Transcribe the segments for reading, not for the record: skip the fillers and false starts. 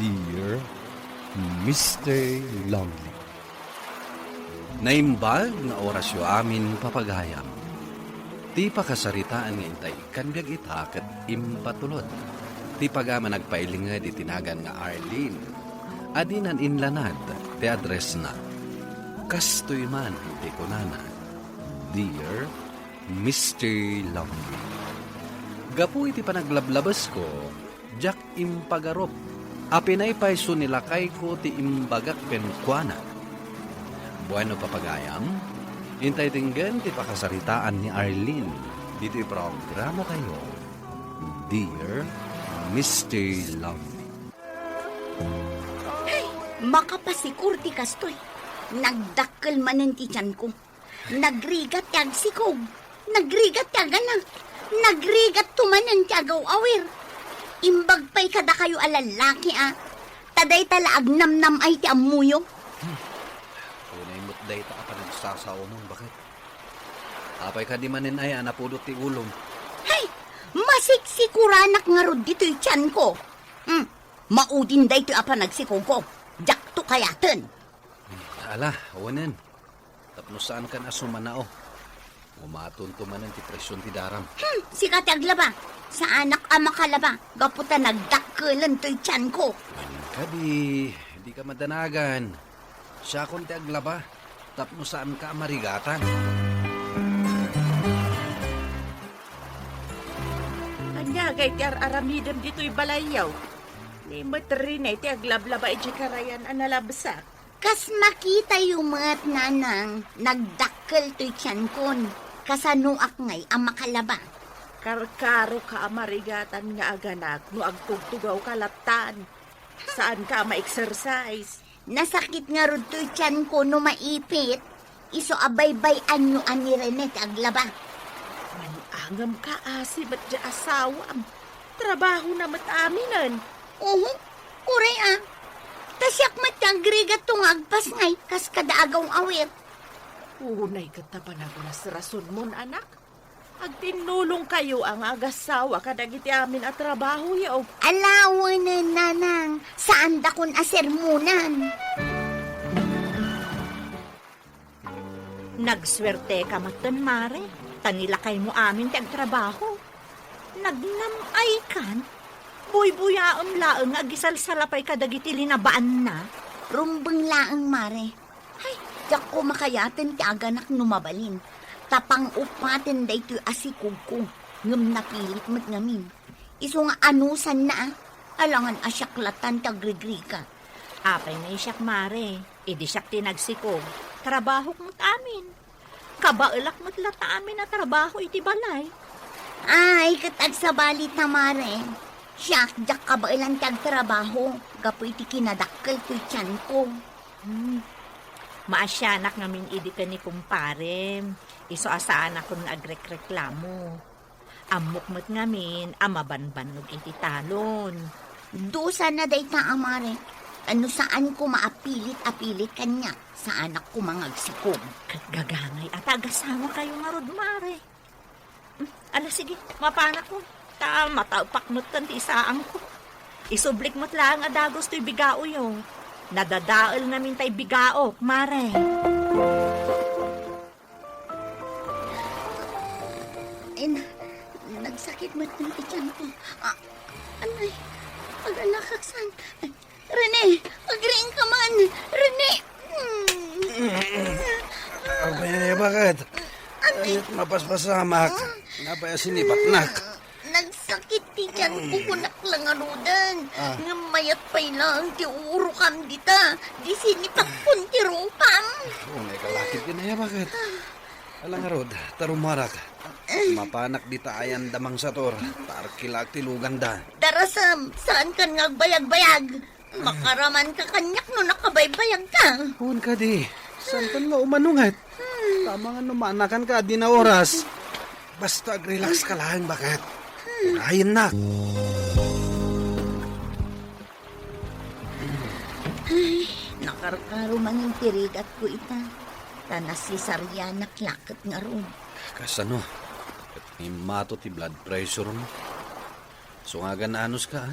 Dear Mr. Longley, naimbag na orasyo amin papagayam. Ti pakasaritaan nga intay kanbiyag ita kat impatulod. Ti pagama nagpailing nga di tinagan nga Arlene. Adinan inlanad ti address na. Kastoy man ti kunana. Dear Mr. Longley. Gapu iti panaglablabas ko, Jack impagarop. Apinay paiso nilakay ko ti imbagak penkwana. Bueno papagayam, intay tinggan ti pakasaritaan ni Arlene. Dito programa kayo, Dear Mr. Longley. Ay, makapasikur ti kastoy. Nagdakkel manen ti tiyan ko. Nagrigat ti agsikog. Nagrigat ti agana. Nagrigat tumanen ti agaw awir. Imbag pa'y kada kayo alalaki Taday tala agnamnam ay ti amuyo. Tunay mo't day ta ka pa nagsasaw mo, bakit? Apay ka di manin ay anapudot ti ulong. Hey, masiksikuраnak nga rod dito'y tiyan ko. Maudin day to'y apa nagsikog ko. Jak to kayaten. Ala, awanan. Tapno saan ka na sumanao? Umaton tumanan ti presyon ti daram. Sikat aglaba. Sa anak ama kalaba. Gaputa nagdakkelan to'y tiyan ko. Kadi, di ka madanagan. Siya kon ti aglaba. Tapno saan ka marigatan? Anyagay ti aramidem dito'y balayaw. Ni matrinay ti aglablaba iti karayan analabsak. Kas makita yung mga nanang nagdakkel to'y tiyan kon. Kasanuak ngay ang makalaba. Karkaro ka amarigatan nga aganak no agtugtugaw kalatan. Saan ka ma-exercise? Nasakit nga rod to'y tiyan ko no maipit. Iso abaybay anyo ani Rene ti aglaba. Manangam ka asi ba't di asawam? Trabaho na mataminan. Kuray Tasyak matagrigat tong agpas ngay kas kadaagaw awir. Unay ka tapanaglas rason mon anak. Agtinulong kayo ang agasawa kadagiti amin at trabaho yaw. Alawanan nanang saan da kun asermunan. Nagswerte ka matan, Mare. Tanilakay mo amin ti agtrabaho. Nagnamay kan. Buy-buyaam laeng agisalsalapay kadagiti linabaan na. Rumbeng laang mare. Ay, jak ko makayaten ti aganak numabalin. Tapang upaten da ito'y asikog ko. Ngam napilit mat ngamin. Iso nga anusan na alangan asyaklatan ti agrigriga. Apay na isyak, Mare. Idi siyak tinagsikog. Trabaho mo't amin. Kabailak mo't lata amin na trabaho iti balay. Ay, katag sa balit na mare. Siyak, jak kabailan ti agtrabaho. Gapo iti kinadakkel to'y tiyan ko. Maasyanak ngamin idi ka ni kumparem. Iso asaan ako na agrek-reklamo. Amok mo't ngamin, amabanbanog iti talon. Dusa na day ta amare. Ano saan ko maapilit-apilit kanya sa anak ko mangagsikog. Gagangay at agasawa kayo nga rod, Mare. Ala, sige, mapanak ko. Mataupak mo't kanti isaang ko. Isublik mo't lang adagos to'y bigao yung. Nadadaal namin tay bigao, Mare. Nagsakit mo't ng tiyan ko. Anay, pag-alakaksan. Rene, agriin ka man. Rene! Abay, bakit? Ayot mapaspasamak. Napaya sinipatnak. Nagsakit ti tiyan ko kunak lang anudan. Nga mayat pa'y lang ti urukam dita. Di sinipak pun ti rupam. Unay kalakit ka na ya, bakit? Alang arod, tarumarak. Mapanak di taayan damang sator. Tarkilag tilugan da. Darasam, saan kan ngagbayag-bayag? Makaraman ka kanyak no nakabaybayag ka. Huwag ka di. Saan ka nga umanungat? Tama nga numanakan ka, di na oras. Basta relax ka lang, bakit? Unahin na. Ay, nakarkaro man yung tirigat ko ita. Tanas si Saryanak lakot nga ron. Kasano? Imato ti blood pressure mo. So nga gananos ka, ha?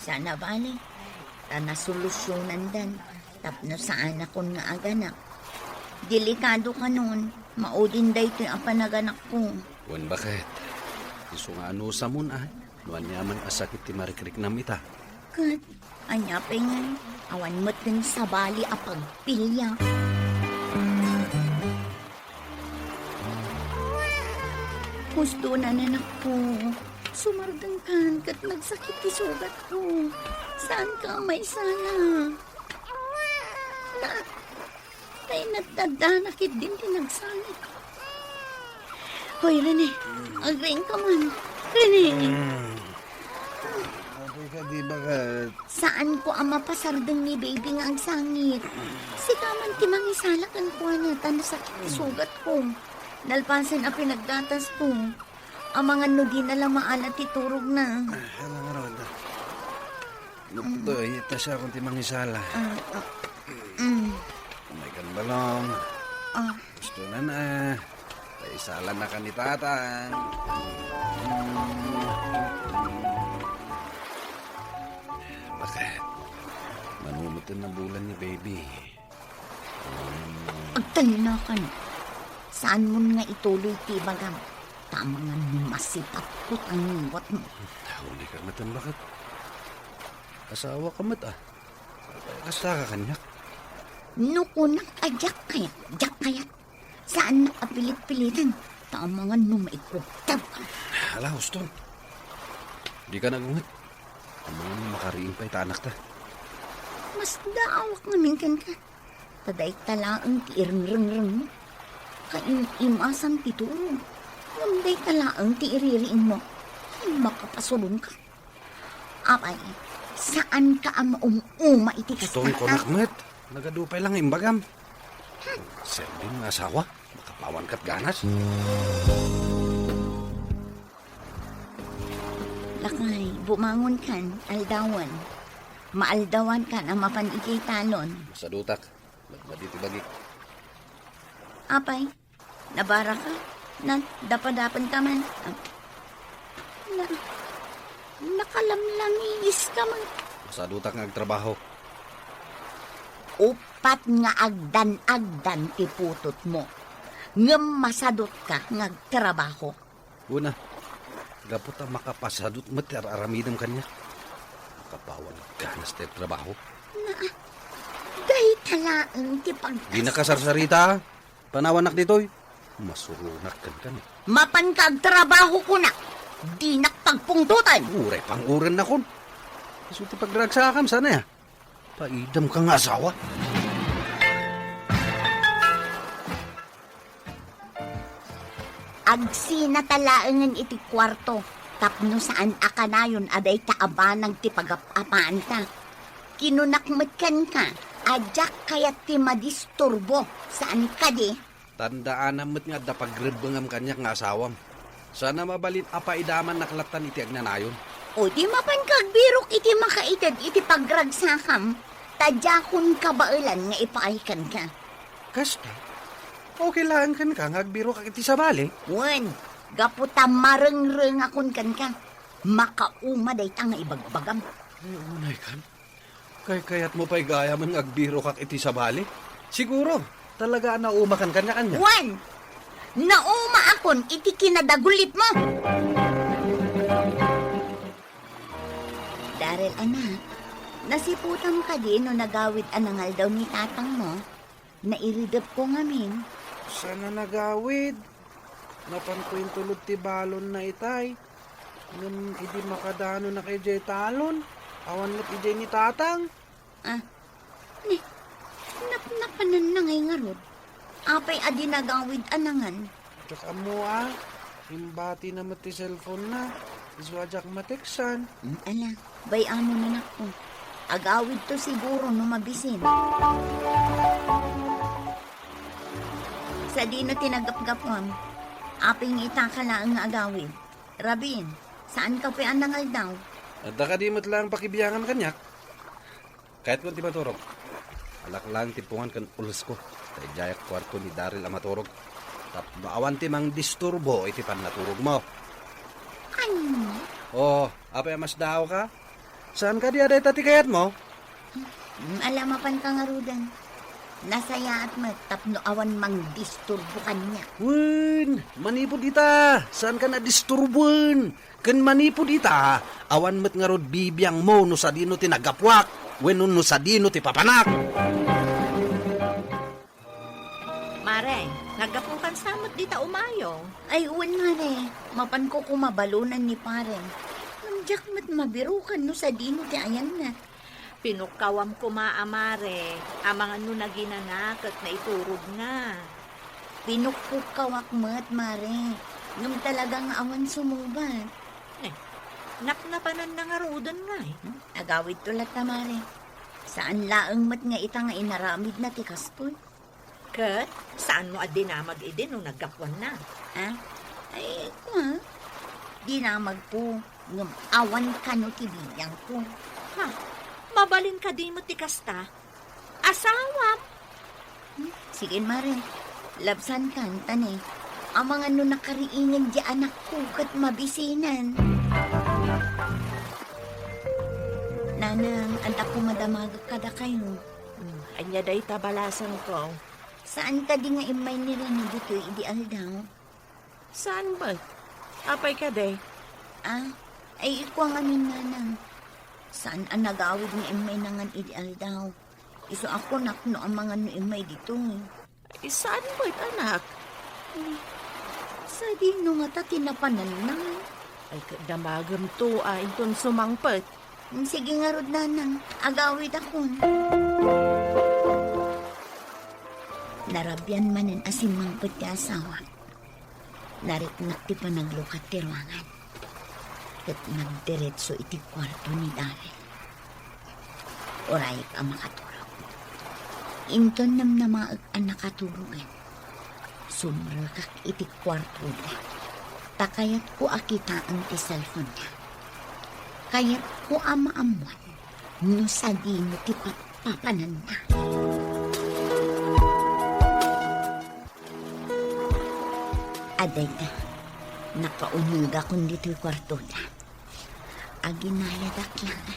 Sana bali. Na solusyonan dan. Tapno saan akon nga aganak. Delikado ka nun. Maudin day ito ang panaganak ko. Wan bakit? Iso nga ano sa mun ay. Nuan yaman asakit ti marikrik nam ita. Kat, anya pa nga. Awan mo't din sa bali apag pilya. Gusto na nanak po. Sumargang kan kat nagsakit ti sugat ko. Saan ka may sala? Ay natdadanakit din tinagsalit. Hoy, Rene. Agring ka man. Rene. Apoy ka di bakit? Saan ko ang mapasardeng ni baby nga ang sangit? Si kaman timang isalak ang kuha na tan sakit ti sugat ko. Nalpasan ang pinagdatas ko. Ang mga nugi na lang maalat ti turog na. Alam nga ron. Lutoy, ita siya kung timang isala. May kan balong. Gusto na. Isala na ka ni tatang. Bakit? Manumutin na bulan ni baby. Agtalina ka na. Saan mo nga ituloy ti bagam? Tama nga masipat ko ang niwat mo. Huli ka matan bakit? Asawa ka mat ah. Kasta ka kanyak. Nukunak ajak kayat. Saan nakapilit-pilitan? Tama nga maikuktab ka. Hala, Houston. Di ka nagungat. Ang mga makariin pa itanak ta. Mas daawak namin kan ka. Taday talaang ti ireng-reng mo. Kain-imasan ti turo. Ngunday talaang ti iririin mo. Ay makapasulong ka. Apay, saan ka ang maumuma iti Houston ko kasata? nakmet. Nagadupay lang imbagam. Serbi ng asawa. Makapawan ka't ganas. Lakay, bumangon kan, aldawan. Maaldawan kan ang mapanigay talon. Masadutak. Magmaditi bagik. Apay, nabara ka? Dapadapan ka man. Nakalamlangis ka man. Masadutak nga agtrabaho. Upat nga agdan-agdan ti putot mo. Ngem masadot ka nga trabaho. Una, gapot ang makapasadot mater aramidam kanya. Makapawan ganas tayo trabaho. Day talaan ti pag... Di nakasarsarita. Panawanak dito'y. Masurunak kan. Mapan ka trabaho ko na. Di nakpagpungtutan. Uray pang uran na kon. Isuti pagragsakam sana ya. Paidam ka nga asawa. Agsina talaangan iti kwarto. Tapno saan akanayon aday kaabanang ti pagapapaan ka. Kinunakmatkan ka. Ajak kaya ti madisturbo. Saan ka di? Tandaan namat nga da pagrebengam kanya nga asawam. Sana mabalin apa idaman naklatan iti agnanayon. O di mapankagvirok iti makaitad iti pagragsakam. Tadyakon ka bailan nga ipaikan ka. Kasta? Okay lang kan ka ngagbiro ka iti sabali. Wen, gaputa mareng-reng akon kan ka. Makauma day ta nga ibagbagam. Ay, unay kan. Kayat mo pa'y gaya man ngagbiro ka iti sabali. Siguro, talaga naumakan kanya-kanya. Wen, nauma akon iti kinadagulit mo. Darel anak, nasiputam ka din no nagawid anangal daw ni tatang mo. Nairidap ko ngamin. Sana nagawid. Napan ko yung tulod ti balon na itay. Nung hindi makadano na kay Jay talon. Awan mo't ijay ni tatang. Napanan na ngay nga rod. Apay adi nagawid anangan. Tsaka mo imbati na ti cellphone na. Iswadyak mateksan. Ala, bayaan mo na nako. Agawid to siguro no mabisin. Sa di na tinagap-gapam, aping itakala ang agawid. Rabin, saan ka pa anangal daw? At ka di mo't lang pakibiyangan kanyak. Kahit kung ti maturog. Alak lang tipungan kan ulos ko. Tay jayak kwarto ni Daryl amaturog. Tap baawan ti mang disturbo iti pan naturog mo. Ano? Oh, apay mas daw ka? Saan ka di aday tati kayat mo? Alamapan ka nga rudan. Nasaya at matapno awan mang disturbo kanya. Wen, manipod ita. Saan ka na disturbuan? Ken manipod ita, awan met nga rod bibiyang mo no sa dino ti nagapwak. Wen no sa dino ti papanak. Mare, nagapukan samot dita umayo. Ay, uwan mare. Mapan ko kumabalunan ni pare. Nandiyak mat mabirukan no sa dino ti ayan na. Pinukawam ko maamare, amang ano na ginanak at naiturog nga. Pinukpukawak mat mare. Ngam talagang awan sumubat. Naknapanan na nga rodan nga eh. Agawid tulat na mare. Saan laang mat nga ita nga inaramid na ti kastoy? Kat, saan mo adinamag idin nung nagkapwan na? Ha? Ay, ha? Di na magpo. Ngam awan ka no ti biyang ko. Ha? Mabalin ka di mo ti kasta? Asawa? Sige mare. Labsan kan tani. Ang mga no nakariingan di anak ko kat mabisinan. Nanang, anak ko madamagag kada kayo. Anya day tabalasan ko. Saan ka di nga imay nila ni dito ideal daw? Saan ba? Apay ka day? Ah, ay ikaw ang amin nanang. Saan ang nagawid nga imay nangan ideal daw? Iso ako nakno ang mga no imay dito. Ay, saan ba anak? Sa di no nga ta tinapanan na. Ay, kadamagam to inton sumangpet. Sige nga rod nanang, agawid ako. Narabyan manen asimang pati asawa. Naritnak ti panaglukat ti ruangan. Kat nagdiretso iti kwarto ni Daryl. Oray ka makatulog. Inton nam namaag ang nakatulogan. Sumrakak iti kwarto na. Takayat ko akita ang ti cellphone niya. Kayat ko amaamuan no sa di mo ti papanan na. Aday ka, nakaunuga kung dito'y kwarto na. Aginayadak lang.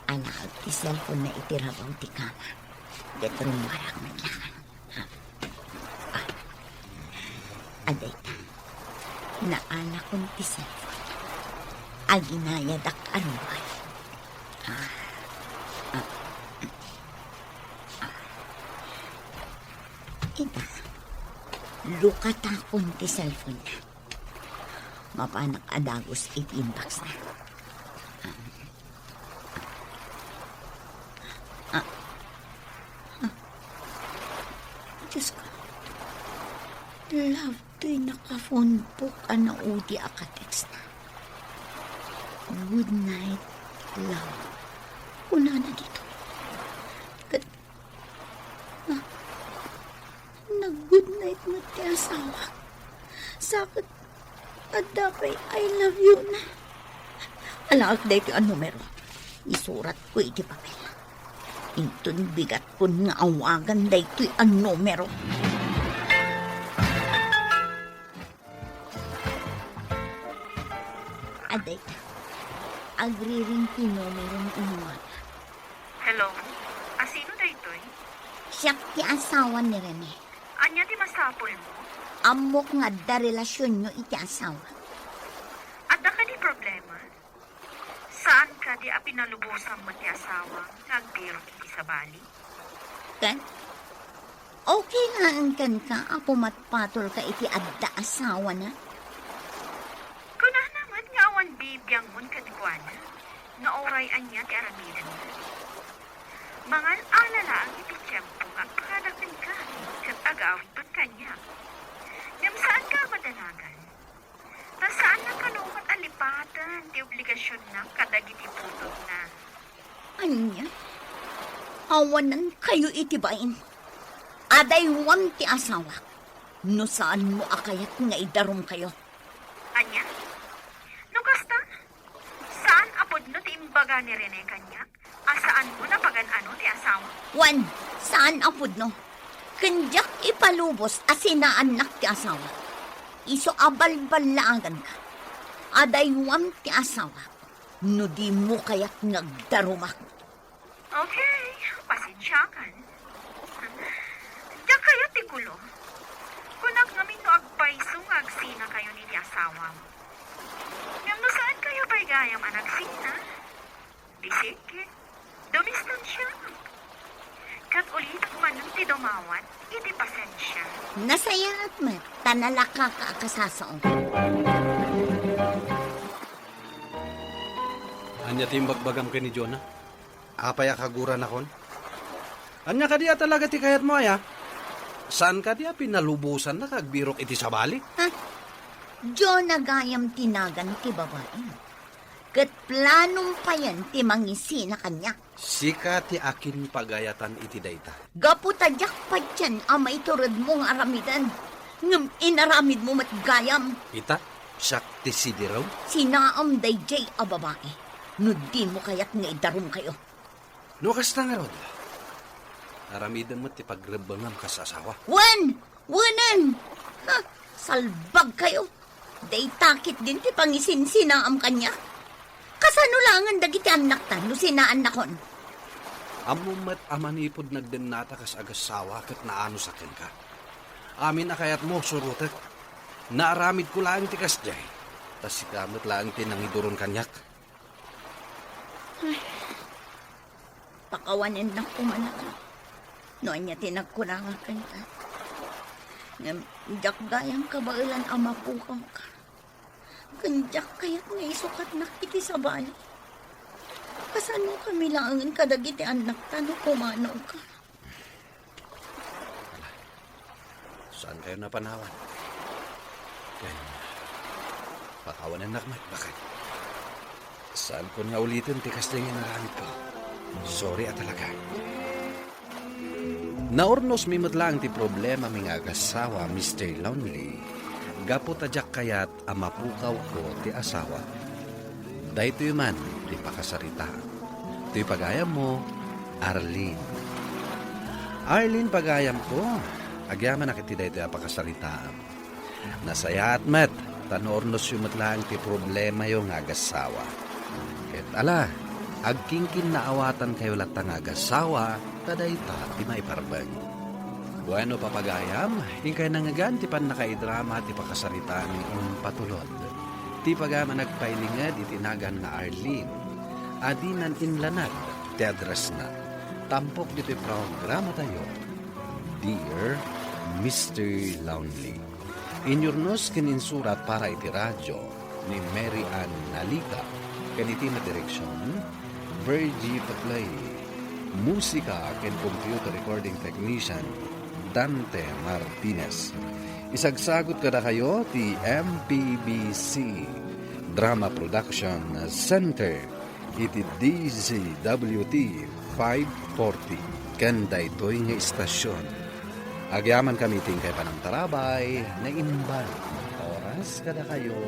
Anak ti cellphone na itirabaw ti kama. Detrong warak maglakan. Aday ka, naala kong ti cellphone. Aginayadak aruay. Ita, lukata akong ti cellphone na. Mapanak adagos iti inbox na. Diyos ko. Love to'y naka-phone book na udi akatext na. Good night, love. Una na dito. Nag-good night mo ti asawa. Sakit. At dapat I love you na. Alaak dito ang numero. Isurat ko iti papel. Intun bigat ko nga awagan dito ang numero. Aday ka. Agri-ring ti numero ng inuwan. Hello? Asino da ito'y? Siya ti asawa ni Rene. Anya di masapol mo? Amok nga da relasyon nyo iti asawa. At da ka di problema? Saan ka di apinalubusan mo ti asawa? Nagbiro iti sa bali? Kan? Okay nga ang kan ka, apo matpatol ka iti adda asawa na. Kuna naman nga awan bibiyang mon kadikwana. Nga oray anya ti aramidan mo. Mangal alala ang iti tiyempo nga pakadakan ka. Kat agawin doon kanya. Ngam saan ka madalagan? Ta saan na kanumat alipatan ti obligasyon na kadagiti putod na. Anya? Awanan kayo itibain. Aday wan ti asawa. No saan mo akayat nga idarom kayo? Anya? No kasta? Saan apod no ti imbaga ni Rene kanya? Asaan mo na pagan-ano ti asawa? Wan, saan apod no? Kanjak ipalubos asinaanak ti asawa. Iso abal-balagan ka. Aday wan ti asawa. No di mo kaya't nagdarumak. Okay, pasensyakan. Da kayo tigulo. Kunak ngamin no agpaisong agsina kayo ni di asawa mo. Ngam no saan kayo ba'y gayam anagsina? Bisike, dumistansya. Kat ulit manong ti dumawat, iti pasensya. Nasaya at met, tanalaka ka akasasaong. Anya timbagbagam ka ni Jonah? Apaya kaguran akon? Anya ka diya talaga ti kayat mo aya? Saan ka diya pinalubusan na kagbirok iti sabali? Ha? Diyo nagayam tinagan ti babae. Kat planong pa yan ti mangisi na kanya. Sika ti akin pagayatan iti dayta. Gaputadyak pa dyan ama iturad mong aramidan. Ngam inaramid mo matgayam. Ita, siyak ti sidiraw? Sinaam day jay a babae. No di mo kaya't nga idarum kayo. No kasta nga rod. Aramidan mo ti pagrebangam ka sa asawa. Wanan! Ha? Salbag kayo. Day takit din ti pangisin sinaam kanya. Kasano langan dagiti anak ta no sinaan nakon. Amumat amanipod nagdenata kas agasawa kat naano sa ken ka. Amin na kayat mo surutek. Naaramid ko lang ti kasjay. Tas sikamot lang ti nangiduron kanyak. Pakawanin na kumanak. Noon niya tinagkurangan kanya. Ngam gayang kabailan ama pukaw ka. Kanjak kaya't nga isukat na iti sa bali. Kasano kami langan kadagiti anak tano kumanaw ka. Saan kayo napanawan? Kaya, pakawanan nakmat, bakit? Saan ko nga ulitin tikas na yung naramit ko? Sorry at talaga. Naornos mimot lang ti problema ming agasawa, Mr. Lonely. Gapot adyak kayat amapukaw ko ti asawa. Dahito man, ti pakasarita. Ti pagayam mo, Arlene. Arlene, pagayam ko. Agyaman nakiti dahito yung pakasaritaan. Nasaya at met, tanornos yung matlang ti problema yung agasawa. Ket ala, agkingkin na awatan kayo latang agasawa, tadayta ti maiparbag. Bueno, papagayam, ingkay nangagan ti pan nakaidrama ti pakasaritaan ng patulod. Ti pagama nagpailingad itinagan nga Arlene. Adinan inlanag, ti address na. Tampok dito programa tayo. Dear Mr. Lonely, inyurnos kininsurat para iti radyo ni Mary Ann Nalika. Kaniti na direksyon, Virgie Patlay. Musika ken computer recording technician, Dante Martinez. Isagsagot kada kayo ti MPBC Drama Production Center iti DZWT 540 kanda ito'y nga istasyon. Agyaman kami tingkay panang tarabay na imbang oras kada kayo